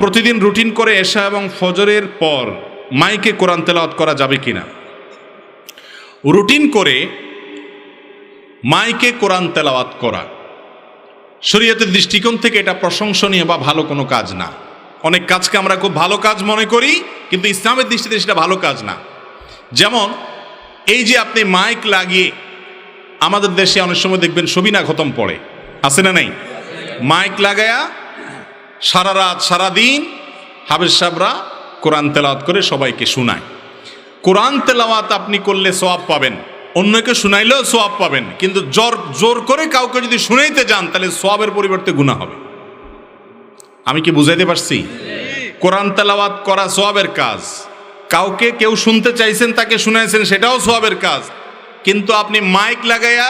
প্রতিদিন রুটিন করে এশা এবং ফজরের পর মাইকে কোরআন তেলাওয়াত করা যাবে কিনা? রুটিন করে মাইকে কোরআন তেলাওয়াত করা শরীয়তের দৃষ্টিকোণ থেকে এটা প্রশংসনীয় বা ভালো কোনো কাজ না। অনেক কাজকে আমরা খুব ভালো কাজ মনে করি, কিন্তু ইসলামের দৃষ্টিতে সেটা ভালো কাজ না। যেমন এই যে আপনি মাইক লাগিয়ে, আমাদের দেশে অনেক সময় দেখবেন সবিনা খতম পড়ে, আছে না নাই? মাইক লাগায়া সারা রাত সারাদিন হাফেজ সাহেবরা কোরআন তেলাওয়াত করে সবাইকে শোনায়। কোরআন তেলাওয়াত আপনি করলে সওয়াব পাবেন, অন্যকে শুনাইলেও সওয়াব পাবেন, কিন্তু জোর করে কাউকে যদি শুনাইতে যান তাহলে সওয়াবের পরিবর্তে গুনাহ হবে। আমি কি বুঝাইতে পারছি? কোরআন তেলাওয়াত করা সওয়াবের কাজ, কাউকে কেউ শুনতে চাইছেন তাকে শুনাইছেন সেটাও সওয়াবের কাজ, কিন্তু আপনি মাইক লাগাইয়া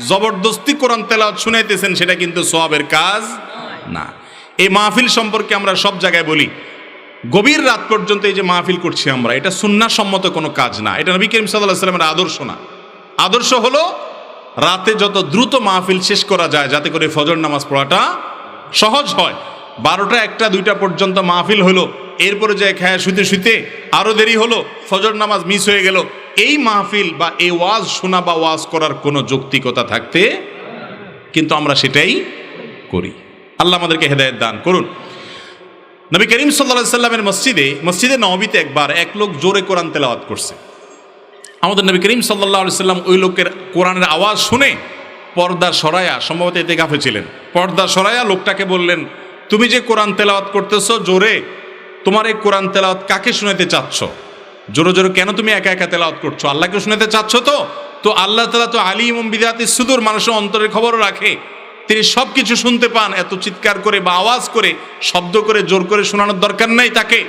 জবরদস্তি কোরআন তেলাওয়াত শুনাইতেছেন সেটা কিন্তু সওয়াবের কাজ না। এই মাহফিল সম্পর্কে আমরা সব জায়গায় বলি, গভীর রাত পর্যন্ত এই যে মাহফিল করছি আমরা, এটা সুন্নাহ সম্মত কোনো কাজ না, এটা নবী করিম সাল্লাল্লাহু আলাইহি ওয়াসাল্লামের আদর্শ না। আদর্শ হলো রাতে যত দ্রুত মাহফিল শেষ করা যায় যাতে করে ফজর নামাজ পড়াটা সহজ হয়। 12টা 1টা 2টা পর্যন্ত মাহফিল হলো, এরপরে যায় খায়া শুতে শুতে আরো দেরি হলো, ফজর নামাজ মিস হয়ে গেল। এই মাহফিল বা এই ওয়াজ শোনা বা ওয়াজ করার কোনো যৌক্তিকতা থাকতে, কিন্তু আমরা সেটাই করি। আল্লাহ আমাদেরকে হেদায়েত দান করুন। নবী করিম সাল্লাল্লাহু আলাইহি ওয়াসাল্লামের মসজিদে নববীতে একবার এক লোক জোরে কোরআন তেলাওয়াত করছে। আমাদের নবী করিম সাল্লাল্লাহু আলাইহি ওয়াসাল্লাম ওই লোকের কোরআনের আওয়াজ শুনে পর্দা সরায়া, সম্ভবত ইতিকাফে ছিলেন, পর্দা সরায়া লোকটাকে বললেন, তুমি যে কোরআন তেলাওয়াত করতেছো জোরে, তোমার এই কোরআন তেলাওয়াত কাকে শুনাইতে চাচ্ছ? জোরে জোরে কেন তুমি একা একা তেলাওয়াত করছো? আল্লাহকে শুনাইতে চাচ্ছ? তো আল্লাহ তাআলা তো আলিমুম বিযাতিস সুদূর, মানুষের অন্তরের খবরও রাখে, তিনি সব কিছু শুনতে পান। এত চিৎকার করে বা আওয়াজ করে শব্দ করে জোর করে শোনানোর দরকার নাই তাকে,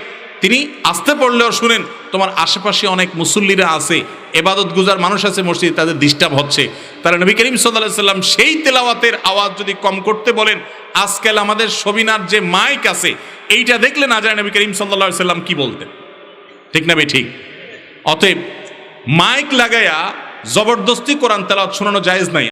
তিনি আস্তে পড়লেও শুনেন। তোমার আশেপাশে অনেক মুসল্লিরা আছে, ইবাদত গুজার মানুষ আছে মসজিদ, তাদের ডিস্টার্ব হচ্ছে। তাহলে নবী করিম সাল্লাল্লাহু আলাইহি ওয়াসাল্লাম সেই তেলাওয়াতের আওয়াজ যদি কম করতে বলেন, আজকাল আমাদের সবিনার যে মাইক আছে এইটা দেখলে না যায় নবী করিম সাল্লাল্লাহু আলাইহি ওয়াসাল্লাম কি বলতেন, ঠিক না ভাই? ঠিক। অতএব মাইক লাগায়া জবরদস্তি কোরআন তেলাওয়াত শোনানো জায়েজ নাই।